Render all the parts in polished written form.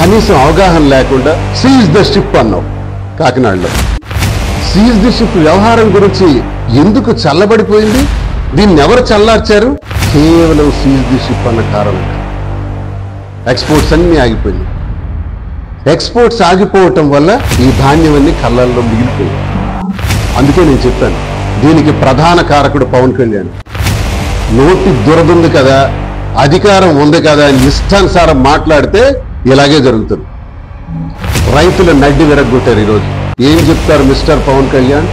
కనీసం అవగాహన లేకుండా సీజ్ ద షిప్ అన్నావు కాకినాడలో. సీజ్ ది షిప్ వ్యవహారం గురించి ఎందుకు చల్లబడిపోయింది? దీన్ని ఎవరు చల్లార్చారు? కేవలం సీజ్ ది షిప్ అన్న కారణంగా ఎక్స్పోర్ట్స్ అన్ని ఆగిపోయింది. ఎక్స్పోర్ట్స్ ఆగిపోవటం వల్ల ఈ ధాన్యం అన్ని కళ్ళల్లో మిగిలిపోయింది. అందుకే నేను చెప్పాను, దీనికి ప్రధాన కారకుడు పవన్ కళ్యాణ్. నోటి దురదుంది కదా, అధికారం ఉంది కదా అని ఇష్టానుసారం మాట్లాడితే ఇలాగే జరుగుతుంది. రైతుల నడ్డి విరగ్గొట్టారు ఈరోజు. ఏం చెప్తారు మిస్టర్ పవన్ కళ్యాణ్?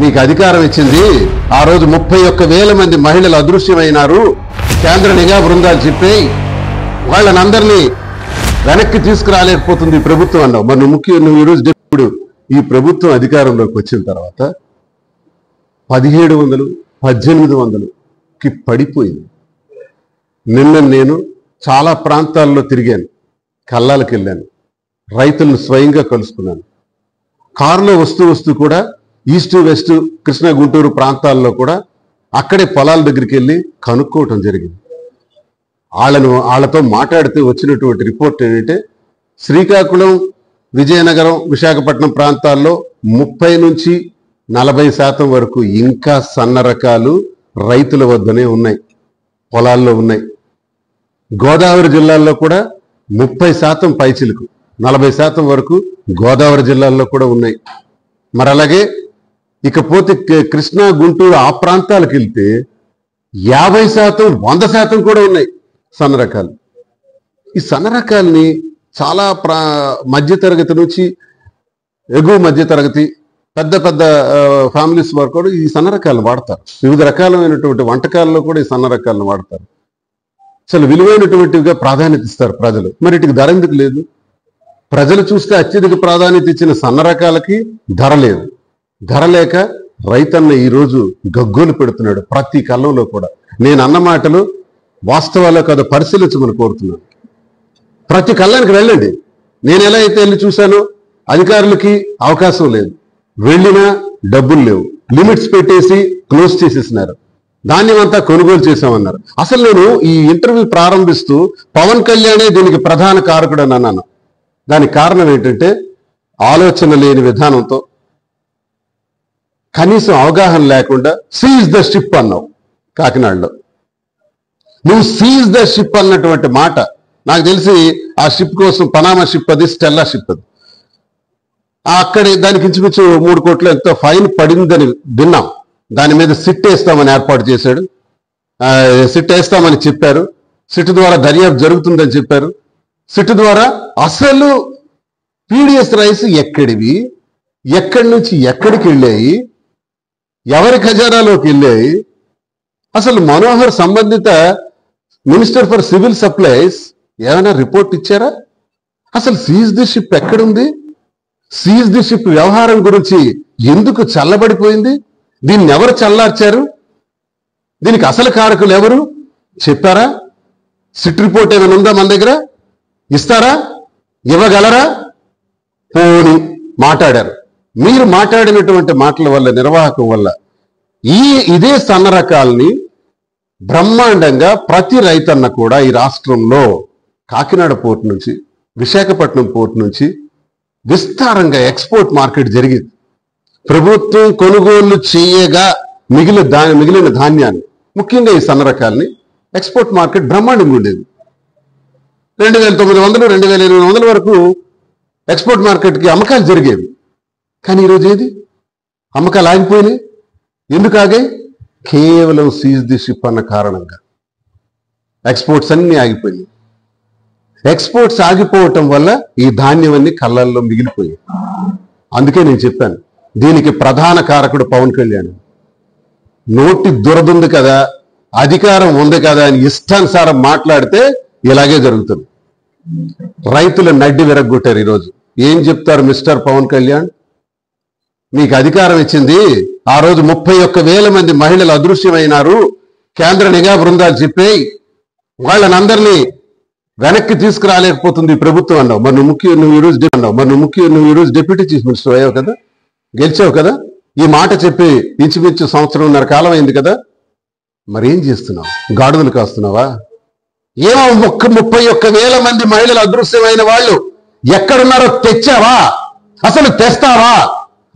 మీకు అధికారం ఇచ్చింది, ఆ రోజు 31,000 మంది మహిళలు అదృశ్యమైనారు, కేంద్ర నిఘా బృందాలు చెప్పాయి, వాళ్ళనందరినీ వెనక్కి తీసుకురాలేకపోతుంది ఈ ప్రభుత్వం అన్నావు. మరి నువ్వు ఈరోజు ఇప్పుడు ఈ ప్రభుత్వం అధికారంలోకి వచ్చిన తర్వాత 1700, 1800కి పడిపోయింది. నిన్న నేను చాలా ప్రాంతాల్లో తిరిగాను, కల్లాలకు వెళ్ళాను, రైతులను స్వయంగా కలుసుకున్నాను. కారులో వస్తూ కూడా ఈస్ట్ వెస్ట్ కృష్ణా గుంటూరు ప్రాంతాల్లో కూడా అక్కడే పొలాల దగ్గరికి వెళ్ళి కనుక్కోవటం జరిగింది. వాళ్ళతో మాట్లాడితే వచ్చినటువంటి రిపోర్ట్ ఏంటంటే, శ్రీకాకుళం, విజయనగరం, విశాఖపట్నం ప్రాంతాల్లో 30 నుంచి 40% వరకు ఇంకా సన్న రకాలు రైతుల వద్దనే ఉన్నాయి, పొలాల్లో ఉన్నాయి. గోదావరి జిల్లాల్లో కూడా 30% పైచిలకు, 40% వరకు గోదావరి జిల్లాల్లో కూడా ఉన్నాయి. మరి అలాగే ఇకపోతే కృష్ణా గుంటూరు ఆ ప్రాంతాలకు వెళ్తే 50%, 100% కూడా ఉన్నాయి సన్న రకాలు. ఈ సన్న రకాలని చాలా మధ్యతరగతి నుంచి ఎగువ మధ్యతరగతి పెద్ద పెద్ద ఫ్యామిలీస్ వరకు కూడా ఈ సన్న రకాలను వాడతారు. వివిధ రకాలైనటువంటి వంటకాల్లో కూడా ఈ సన్న రకాలను వాడతారు. అసలు విలువైనటువంటివిగా ప్రాధాన్యత ఇస్తారు ప్రజలు. మరి వీటికి ధర ఎందుకు లేదు? ప్రజలు చూస్తే అత్యధిక ప్రాధాన్యత ఇచ్చిన సన్న రకాలకి ధర లేదు. ధర లేక రైతన్న ఈరోజు గగ్గోలు పెడుతున్నాడు ప్రతి కళ్ళంలో కూడా. నేను అన్న మాటలు వాస్తవాల్లో కదా పరిశీలించమని కోరుతున్నాను. ప్రతి కళ్ళానికి వెళ్ళండి. నేను ఎలా అయితే వెళ్ళి చూశానో, అధికారులకి అవకాశం లేదు, వెళ్ళినా డబ్బులు లేవు, లిమిట్స్ పెట్టేసి క్లోజ్ చేసేసినారు, ధాన్యం అంతా కొనుగోలు చేశామన్నారు. అసలు నేను ఈ ఇంటర్వ్యూ ప్రారంభిస్తూ పవన్ కళ్యాణే దీనికి ప్రధాన కారకుడు అని అన్నాను. దానికి కారణం ఏంటంటే, ఆలోచన లేని విధానంతో, కనీసం అవగాహన లేకుండా సీజ్ ద షిప్ అన్నావు కాకినాడలో. నువ్వు సీజ్ ద షిప్ అన్నటువంటి మాట నాకు తెలిసి ఆ షిప్ కోసం పనామా షిప్ అది, స్టెల్లా షిప్ అది, అక్కడే దానికి ఇంచుమించు 3 కోట్ల ఎంతో ఫైన్ పడిందని విన్నాం. దాని మీద సిట్ వేస్తామని ఏర్పాటు చేశాడు, సిట్ వేస్తామని చెప్పారు. సిట్ ద్వారా దర్యాప్తు జరుగుతుందని చెప్పారు. సిట్ ద్వారా అసలు పీడిఎస్ రైస్ ఎక్కడివి, ఎక్కడి నుంచి ఎక్కడికి వెళ్ళాయి, ఎవరి ఖజానాలోకి వెళ్ళాయి, అసలు మనోహర్ సంబంధిత మినిస్టర్ ఫర్ సివిల్ సప్లైస్ ఏమైనా రిపోర్ట్ ఇచ్చారా? అసలు సీజ్ ది షిప్ ఎక్కడుంది? సీజ్ ది షిప్ వ్యవహారం గురించి ఎందుకు చల్లబడిపోయింది? దీన్ని ఎవరు చల్లార్చారు? దీనికి అసలు కారకులు ఎవరు చెప్పారా? సిట్ రిపోర్ట్ ఏమైనా ఉందా మన దగ్గర? ఇస్తారా? ఇవ్వగలరా? పోని మాట్లాడారు. మీరు మాట్లాడినటువంటి మాటల వల్ల, నిర్వాహకం వల్ల ఇదే సన్న రకాలని బ్రహ్మాండంగా ప్రతి రైతన్న కూడా ఈ రాష్ట్రంలో కాకినాడ పోర్టు నుంచి, విశాఖపట్నం పోర్టు నుంచి విస్తారంగా ఎక్స్పోర్ట్ మార్కెట్ జరిగింది. ప్రభుత్వం కొనుగోలు చేయగా మిగిలిన ధాన్యాన్ని, ముఖ్యంగా ఈ సన్న రకాలని ఎక్స్పోర్ట్ మార్కెట్ బ్రహ్మాండంగా ఉండేది. 2,900, 2,800 వరకు ఎక్స్పోర్ట్ మార్కెట్కి అమ్మకాలు జరిగేవి. కానీ ఈరోజు ఏది? అమ్మకాలు ఆగిపోయినాయి. ఎందుకు ఆగాయి? కేవలం సీజ్ ది షిప్ అన్న కారణంగా ఎక్స్పోర్ట్స్ అన్ని ఆగిపోయినాయి. ఎక్స్పోర్ట్స్ ఆగిపోవటం వల్ల ఈ ధాన్యం అన్ని కళ్ళల్లో మిగిలిపోయాయి. అందుకే నేను చెప్పాను, దీనికి ప్రధాన కారకుడు పవన్ కళ్యాణ్. నోటి దురదుంది కదా, అధికారం ఉంది కదా అని ఇష్టానుసారం మాట్లాడితే ఇలాగే జరుగుతుంది. రైతుల నడ్డి విరగ్గొట్టారు ఈరోజు. ఏం చెప్తారు మిస్టర్ పవన్ కళ్యాణ్? మీకు అధికారం ఇచ్చింది, ఆ రోజు 31,000 మంది మహిళలు అదృశ్యమైనారు, కేంద్ర నిఘా బృందాలు చెప్పాయి, వాళ్ళనందరినీ వెనక్కి తీసుకురాలేకపోతుంది ఈ ప్రభుత్వం అన్నావు. మరి నువ్వు ఈరోజు డిప్యూటీ చీఫ్ మినిస్టర్ అయ్యావు కదా, గెలిచావు కదా, ఈ మాట చెప్పి ఇంచుమించు 1.5 సంవత్సరం కాలం అయింది కదా. మరి ఏం చేస్తున్నావు? గాడుదలు కాస్తున్నావా? ఏమో 31,000 మంది మహిళలు అదృశ్యమైన వాళ్ళు ఎక్కడున్నారో తెచ్చావా? అసలు తెస్తావా?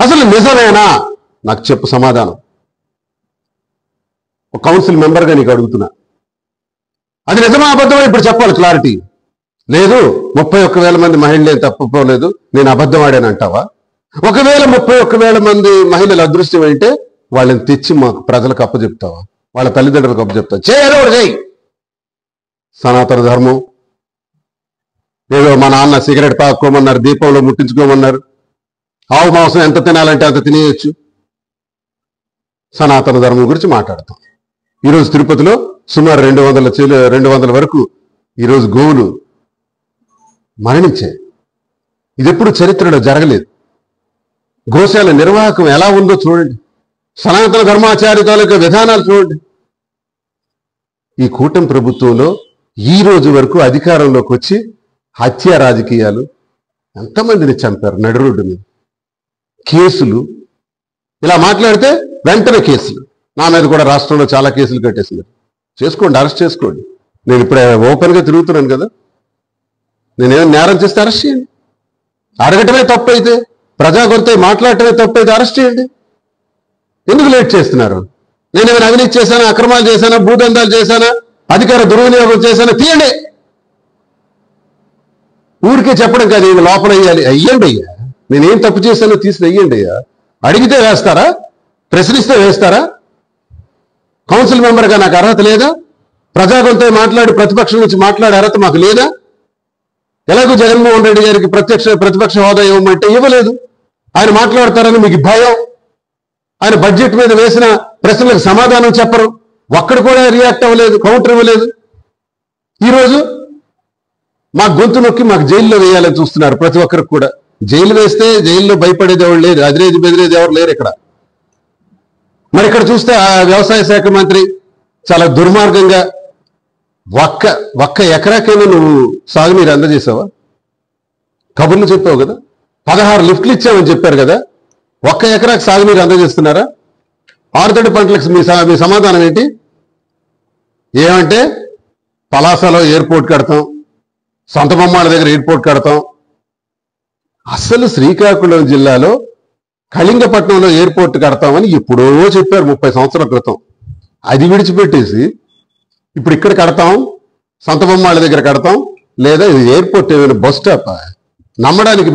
అసలు నిజమేనా? నాకు చెప్పు సమాధానం. ఒక కౌన్సిల్ మెంబర్గా నీకు అడుగుతున్నా, అది నిజమా అబద్ధమా ఇప్పుడు చెప్పాలి క్లారిటీ. లేదు 31,000 మంది మహిళలే తప్పుకోలేదు, నేను అబద్ధం ఆడానంటావా? ఒకవేళ 31,000 మంది మహిళలు అదృశ్యం అంటే వాళ్ళని తెచ్చి మాకు ప్రజలకు అప్పచెప్తావా? వాళ్ళ తల్లిదండ్రులకు అప్పచెప్తావా? చేయదో చేయి. సనాతన ధర్మం ఏదో మా నాన్న సిగరెట్ తాక్కోమన్నారు, దీపంలో ముట్టించుకోమన్నారు, ఆవు మాంసం ఎంత తినాలంటే అంత తినేయచ్చు. సనాతన ధర్మం గురించి మాట్లాడతాం. ఈరోజు తిరుపతిలో సుమారు 200 వరకు ఈరోజు గోవులు మరణించాయి. ఇది ఎప్పుడు చరిత్రలో జరగలేదు. గోశాల నిర్వాహకం ఎలా ఉందో చూడండి, సనాతన ధర్మాచార్య తాలూకా విధానాలు చూడండి. ఈ కూటమి ప్రభుత్వంలో ఈ రోజు వరకు అధికారంలోకి వచ్చి హత్య రాజకీయాలు, ఎంతమందిని చంపారు నడి రోడ్డు మీద, కేసులు, ఇలా మాట్లాడితే వెంటనే కేసులు. నా మీద కూడా రాష్ట్రంలో చాలా కేసులు కట్టేసినారు. చేసుకోండి, అరెస్ట్ చేసుకోండి. నేను ఇప్పుడే ఓపెన్గా తిరుగుతున్నాను కదా, నేనేమైనా నేరం చేస్తే అరెస్ట్ చేయండి. అడగటమే తప్పు అయితే, ప్రజాగొంతై మాట్లాడటమే తప్పు అయితే అరెస్ట్ చేయండి. ఎందుకు లేట్ చేస్తున్నారు? నేనేమైనా అవినీతి చేశానా, అక్రమాలు చేశానా, భూదందాలు చేశానా, అధికార దుర్వినియోగం చేశానా? తీయండి. ఊరికే చెప్పడం కాదు, ఇది లోపల వేయాలి. అయ్యండి అయ్యా, నేనేం తప్పు చేశానో తీసి వెయ్యండి అయ్యా. అడిగితే వేస్తారా? ప్రశ్నిస్తే వేస్తారా? కౌన్సిల్ మెంబర్గా నాకు అర్హత లేదా? ప్రజాగొంతై మాట్లాడి ప్రతిపక్షం నుంచి మాట్లాడే అర్హత మాకు లేదా? ఎలాగో జగన్మోహన్ రెడ్డి గారికి ప్రతిపక్ష హోదా ఇవ్వమంటే ఇవ్వలేదు. ఆయన మాట్లాడతారని మీకు భయం. ఆయన బడ్జెట్ మీద వేసిన ప్రశ్నలకు సమాధానం చెప్పరు. ఒక్కడు కూడా రియాక్ట్ అవ్వలేదు, కౌంటర్ ఇవ్వలేదు. ఈరోజు మా గొంతు నొక్కి మాకు జైల్లో వేయాలని చూస్తున్నారు. ప్రతి ఒక్కరికి కూడా జైలు వేస్తే జైల్లో భయపడేది ఎవరు లేరు, అదిరేది బెదిరేది ఎవరు లేరు ఇక్కడ. మరి ఇక్కడ చూస్తే ఆ వ్యవసాయ శాఖ మంత్రి చాలా దుర్మార్గంగా ఒక్క ఎకరాకైనా నువ్వు సాగునీరు అందజేసావా? కబుర్లు చెప్పావు కదా, 16 లిఫ్ట్లు ఇచ్చామని చెప్పారు కదా, ఒక్క ఎకరాకి సాగునీరు అందజేస్తున్నారా? ఆరుతడి పంటలకు మీ సమాధానం ఏంటి? ఏమంటే పలాసలో ఎయిర్పోర్ట్ కడతాం, సొంత బొమ్మాల దగ్గర ఎయిర్పోర్ట్ కడతాం. అసలు శ్రీకాకుళం జిల్లాలో కళింగపట్నంలో ఎయిర్పోర్ట్ కడతామని ఎప్పుడో చెప్పారు 30 సంవత్సరాల క్రితం. అది విడిచిపెట్టేసి ఇప్పుడు ఇక్కడ కడతాం, సొంత బొమ్మాల దగ్గర కడతాం, లేదా ఇది ఎయిర్పోర్ట్ ఏమైనా బస్ స్టాప్ నమ్మడానికి